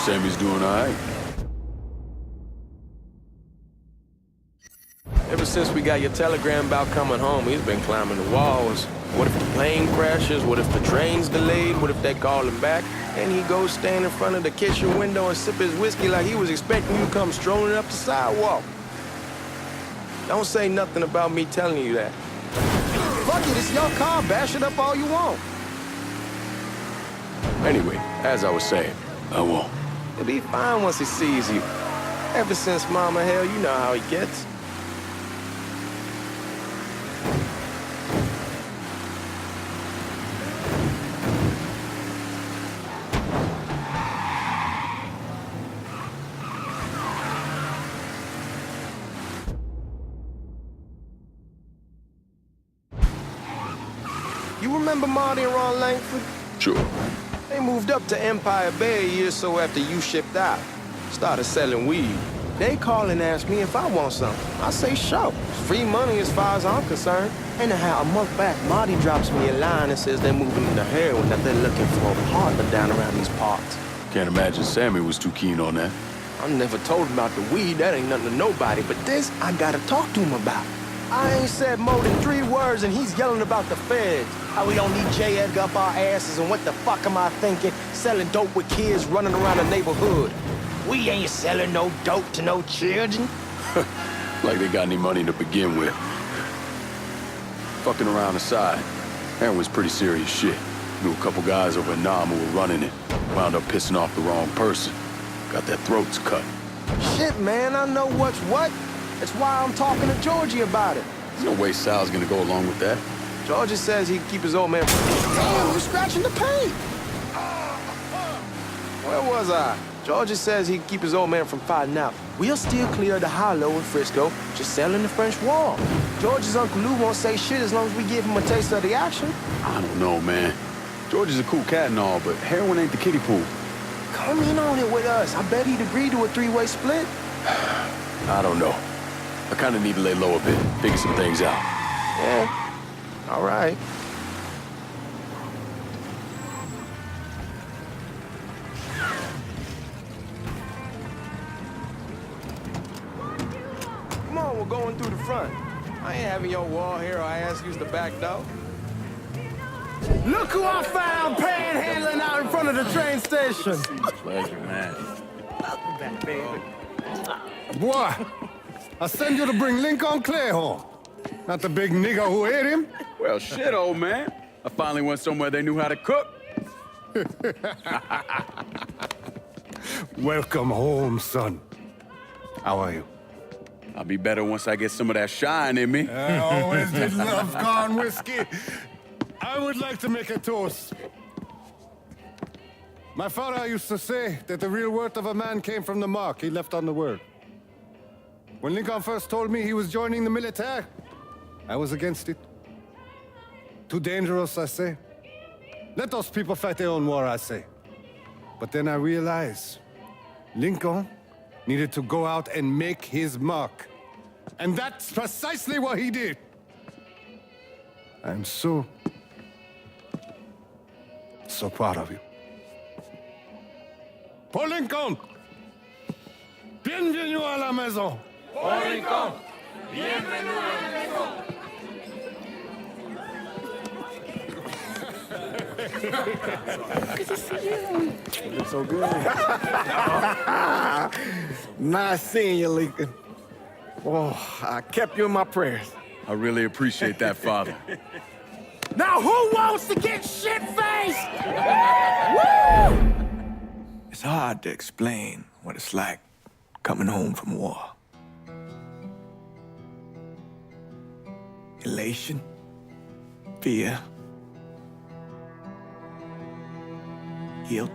Sammy's doing all right. Ever since we got your telegram about coming home, he's been climbing the walls. What if the plane crashes? What if the train's delayed? What if they call him back? And he goes stand in front of the kitchen window and sip his whiskey like he was expecting you to come strolling up the sidewalk. Don't say nothing about me telling you that. Fuck it, it's your car. Bash it up all you want. Anyway, as I was saying, I won't. He'll be fine once he sees you. Ever since Mama Hell, you know how he gets. You remember Marty and Ron Langford? Sure. They moved up to Empire Bay a year or so after you shipped out. Started selling weed. They call and ask me if I want something. I say, sure. It's free money as far as I'm concerned. Anyhow, a month back, Marty drops me a line and says they're moving into heroin, that they're looking for a partner down around these parts. Can't imagine Sammy was too keen on that. I never told him about the weed. That ain't nothing to nobody. But this, I gotta talk to him about. I ain't said more than 3 words, and he's yelling about the feds. How we don't need J. Edgar up our asses, and what the fuck am I thinking? Selling dope with kids running around the neighborhood. We ain't selling no dope to no children. Like they got any money to begin with. Fucking around aside, heroin's pretty serious shit. Knew a couple guys over in Nam who were running it. Wound up pissing off the wrong person. Got their throats cut. Shit, man, I know what's what. That's why I'm talking to Georgie about it. There's no way Sal's gonna go along with that. Georgie says he'd keep his old man from... Damn, you're scratching the paint. Where was I? Georgie says he'd keep his old man from fighting out. We'll still clear the hollow in Frisco, just selling the French Wall. George's Uncle Lou won't say shit as long as we give him a taste of the action. I don't know, man. George is a cool cat and all, but heroin ain't the kiddie pool. Come in on it with us. I bet he'd agree to a 3-way split. I don't know. I kind of need to lay low a bit, figure some things out. Yeah, all right. Come on, we're going through the front. I ain't having your wall here or I ask use the back door. Look who I found panhandling out in front of the train station. Pleasure, man. Welcome back, baby. Boy, I send you to bring Lincoln Clay home. Not the big nigger who ate him. Well, shit, old man. I finally went somewhere they knew how to cook. Welcome home, son. How are you? I'll be better once I get some of that shine in me. I always did love corn whiskey. I would like to make a toast. My father used to say that the real worth of a man came from the mark he left on the world. When Lincoln first told me he was joining the military, I was against it. Too dangerous, I say. Let those people fight their own war, I say. But then I realized Lincoln needed to go out and make his mark. And that's precisely what he did. I'm so proud of you. Paul Lincoln! Bienvenue à la maison! Paul Lincoln! Bienvenue à la maison! Good to see you. You look so good. Nice seeing you, Lincoln. Oh, I kept you in my prayers. I really appreciate that, Father. Now who wants to get shit-faced? Woo! It's hard to explain what it's like coming home from war. Elation, fear, guilt.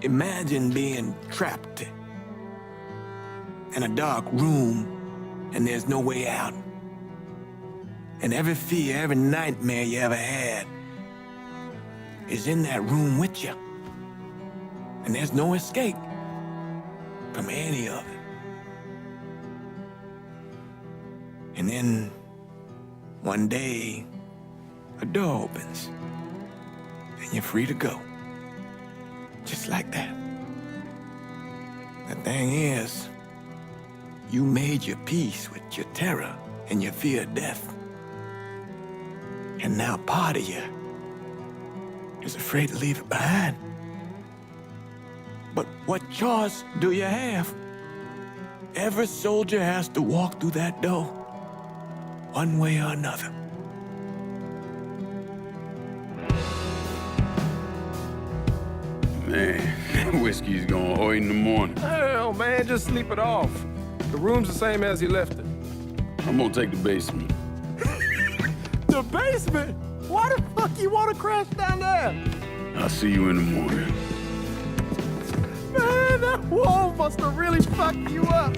Imagine being trapped in a dark room and there's no way out. And every fear, every nightmare you ever had is in that room with you. And there's no escape from any of it. And then one day, a door opens, and you're free to go. Just like that. The thing is, you made your peace with your terror and your fear of death. And now part of you is afraid to leave it behind. But what choice do you have? Every soldier has to walk through that door, one way or another. Man, whiskey's gonna hoy in the morning. Hell, man, just sleep it off. The room's the same as you left it. I'm gonna take the basement. The basement? Why the fuck you want to crash down there? I'll see you in the morning. Man, that wall must have really fucked you up.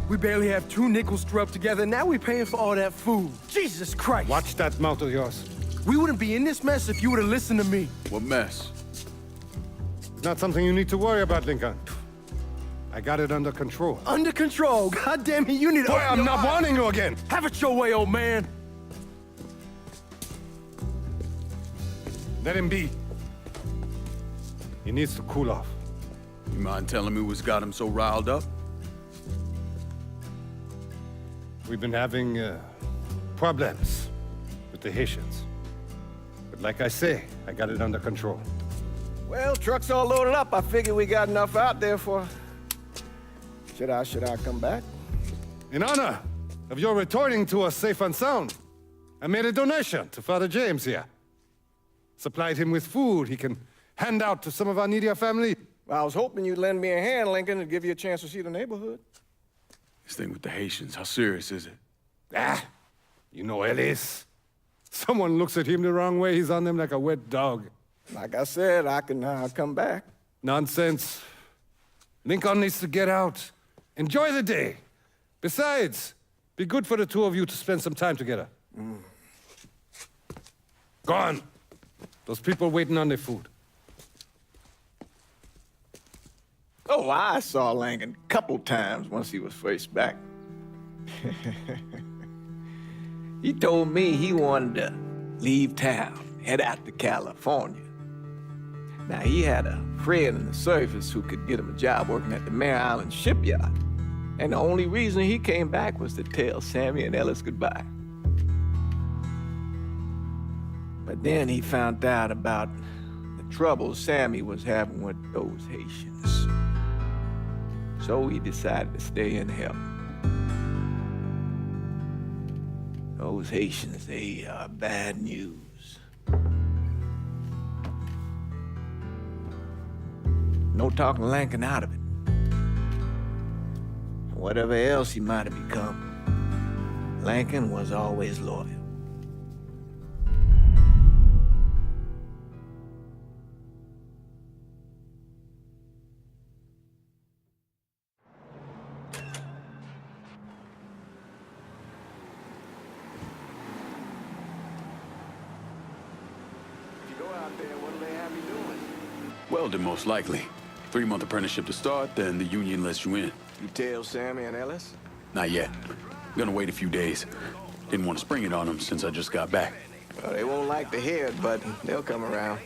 We barely have 2 nickels to rub together, now we're paying for all that food. Jesus Christ! Watch that mouth of yours. We wouldn't be in this mess if you would have listened to me. What mess? It's not something you need to worry about, Lincoln. I got it under control. Under control. God damn it, you need to Boy, open I'm your not eyes. warning you again. Have it your way, old man. Let him be. He needs to cool off. You mind telling me what's got him so riled up? We've been having problems with the Haitians. But like I say, I got it under control. Well, truck's all loaded up. I figure we got enough out there for... Should I come back? In honor of your returning to us safe and sound, I made a donation to Father James here. Supplied him with food he can hand out to some of our needier family. Well, I was hoping you'd lend me a hand, Lincoln, and give you a chance to see the neighborhood. This thing with the Haitians, how serious is it? Ah, you know Ellis. Someone looks at him the wrong way, he's on them like a wet dog. Like I said, I can come back. Nonsense. Lincoln needs to get out. Enjoy the day. Besides, be good for the two of you to spend some time together. Go on. Those people waiting on their food. Oh, I saw Lincoln a couple times once he was first back. He told me he wanted to leave town, head out to California. Now, he had a friend in the service who could get him a job working at the Mare Island shipyard. And the only reason he came back was to tell Sammy and Ellis goodbye. But then he found out about the trouble Sammy was having with those Haitians. So he decided to stay and help. Those Haitians, they are bad news. No talking Lincoln out of it. Whatever else he might have become, Lincoln was always loyal. Welding, most likely. 3-month apprenticeship to start, then the union lets you in. You tell Sammy and Ellis? Not yet. I'm gonna wait a few days. Didn't want to spring it on them since I just got back. Well, they won't like to hear it, but they'll come around.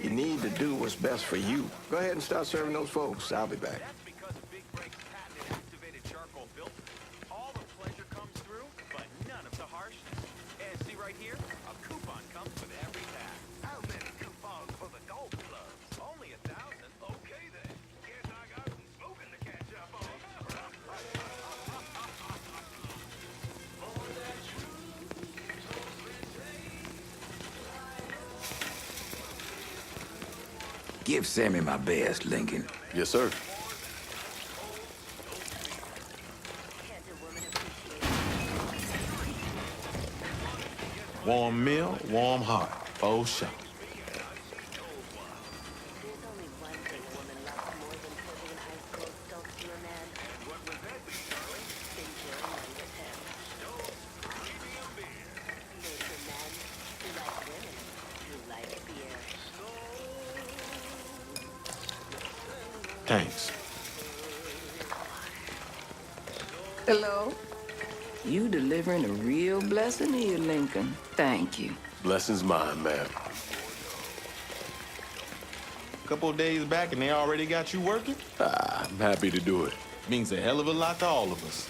You need to do what's best for you. Go ahead and start serving those folks. I'll be back. right here. A coupon comes with every pack. How many coupons for the golf clubs? Only 1,000. Okay then. Guess I got some smoking to catch up on. Give Sammy my best, Lincoln. Yes, sir. Warm meal, warm heart. Full shot. Thanks. Hello. You delivering a real blessing here, Lincoln. Thank you. Blessing's mine, ma'am. Couple of days back and they already got you working? I'm happy to do it. Means a hell of a lot to all of us.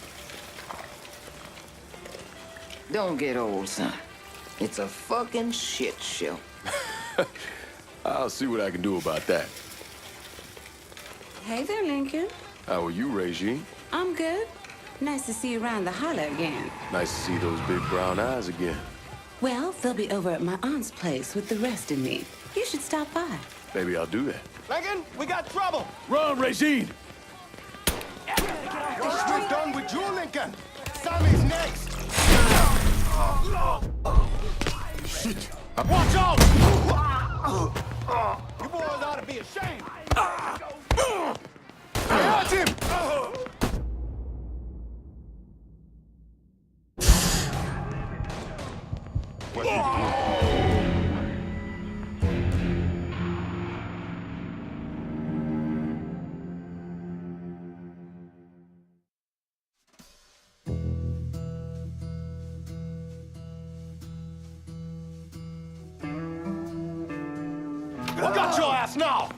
Don't get old, son. It's a fucking shit show. I'll see what I can do about that. Hey there, Lincoln. How are you, Regine? I'm good. Nice to see you around the holler again. Nice to see those big brown eyes again. Well, they'll be over at my aunt's place with the rest of me. You should stop by. Maybe I'll do that. Lincoln, we got trouble. Run, Regine! We're done with you, Lincoln. Sammy's next. Shit! Watch out! You boys ought to be ashamed. Got him! What got your ass now?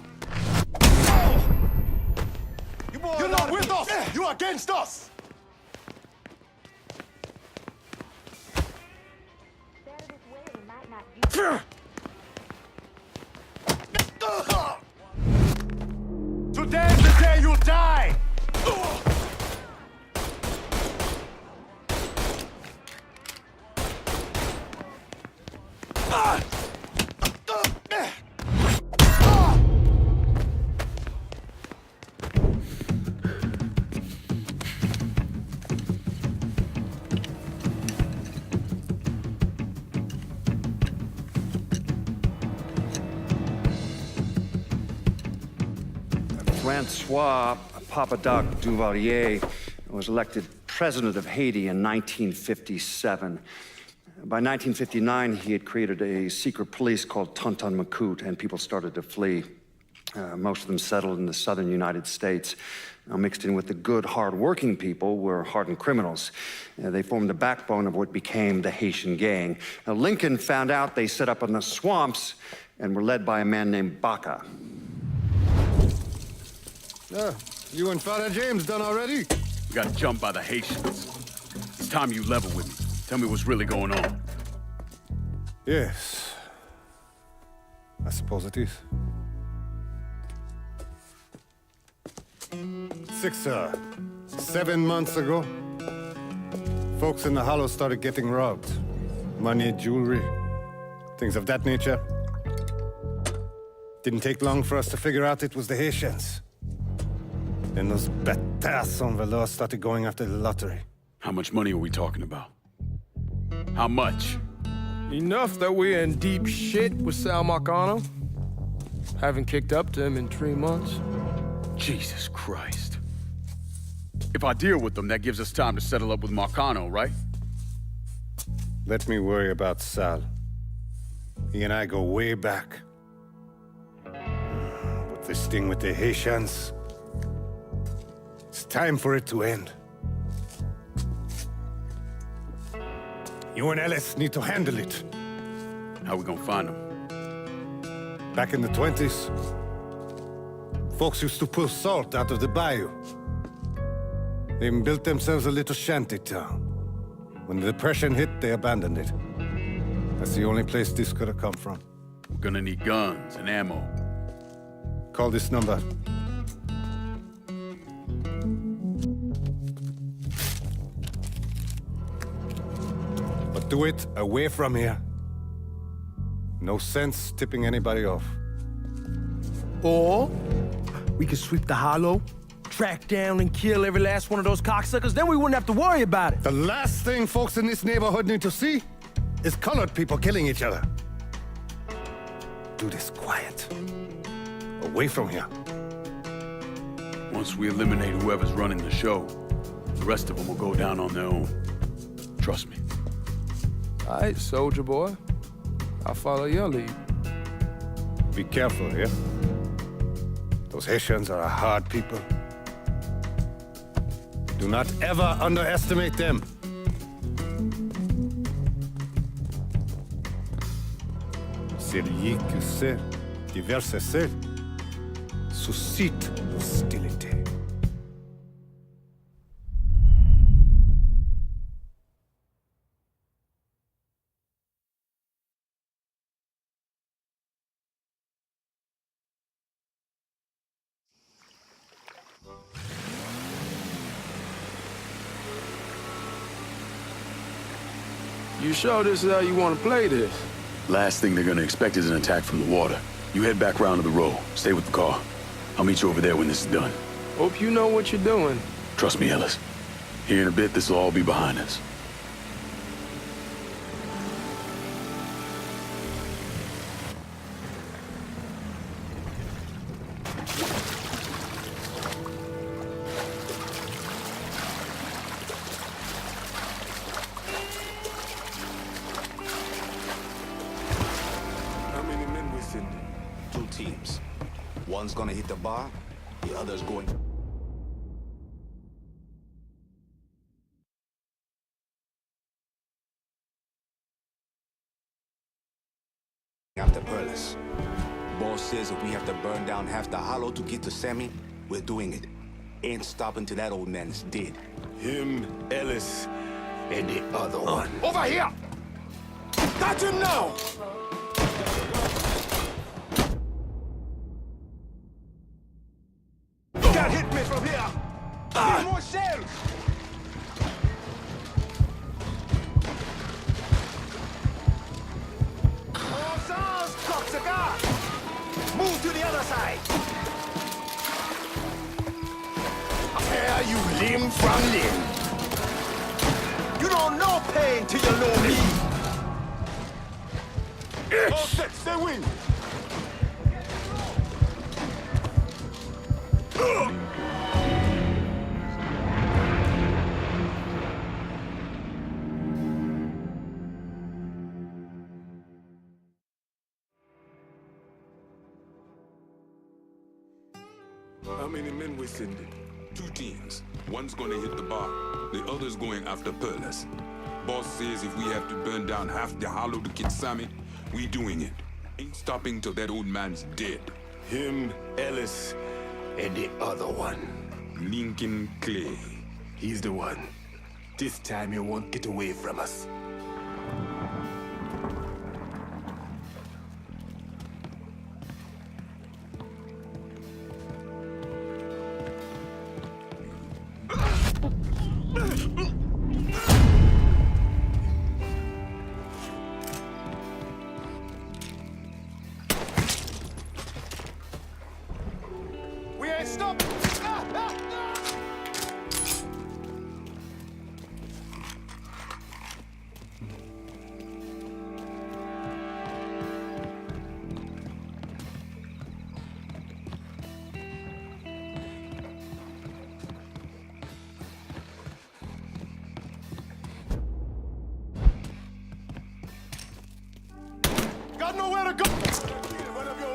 You're not with us! You're against us! Today's the day you die! Francois Papadoc Duvalier was elected president of Haiti in 1957. By 1959, he had created a secret police called Tonton Macoute, and people started to flee. Most of them settled in the southern United States. Now, mixed in with the good, hard-working people were hardened criminals. They formed the backbone of what became the Haitian gang. Now, Lincoln found out they set up in the swamps and were led by a man named Baca. You and Father James done already? We got jumped by the Haitians. It's time you level with me. Tell me what's really going on. Yes. I suppose it is. 7 months ago, folks in the Hollow started getting robbed. Money, jewelry, things of that nature. Didn't take long for us to figure out it was the Haitians. Then those bâtards en velours started going after the lottery. How much money are we talking about? How much? Enough that we're in deep shit with Sal Marcano. Haven't kicked up to him in 3 months. Jesus Christ. If I deal with them, that gives us time to settle up with Marcano, right? Let me worry about Sal. He and I go way back. But this thing with the Haitians, it's time for it to end. You and Ellis need to handle it. How we gonna find them? Back in the 20s, folks used to pull salt out of the bayou. They even built themselves a little shanty town. When the Depression hit, they abandoned it. That's the only place this could have come from. We're gonna need guns and ammo. Call this number. But do it away from here. No sense tipping anybody off. Or we could sweep the hollow, track down and kill every last one of those cocksuckers, then we wouldn't have to worry about it. The last thing folks in this neighborhood need to see is colored people killing each other. Do this quiet. Away from here. Once we eliminate whoever's running the show, the rest of them will go down on their own. Trust me. All right, soldier boy. I'll follow your lead. Be careful here. Those Haitians are a hard people. Do not ever underestimate them. Celui qui sait diverser seul suscite l'hostilité. You sure this is how you want to play this? Last thing they're gonna expect is an attack from the water. You head back round to the row. Stay with the car. I'll meet you over there when this is done. Hope you know what you're doing. Trust me, Ellis. Here in a bit, this will all be behind us. How many men we sending? 2 teams. One's gonna hit the bar, the other's going... after Perlis. Boss says if we have to burn down half the hollow to get to Sammy, we're doing it. Ain't stopping till that old man is dead. Him, Ellis, and the other one. Over here! Got him now! Got hit me from here! Need more shells! Move to the other side. Tear you limb from limb. You don't know pain till you know me. All set, stay win. How many men we sending? 2 teams. One's gonna hit the bar, the other's going after Perlis. Boss says if we have to burn down half the hollow to get Sammy, we doing it. Ain't stopping till that old man's dead. Him, Ellis, and the other one. Lincoln Clay. He's the one. This time he won't get away from us. We ain't stopping! Got nowhere to go! One of your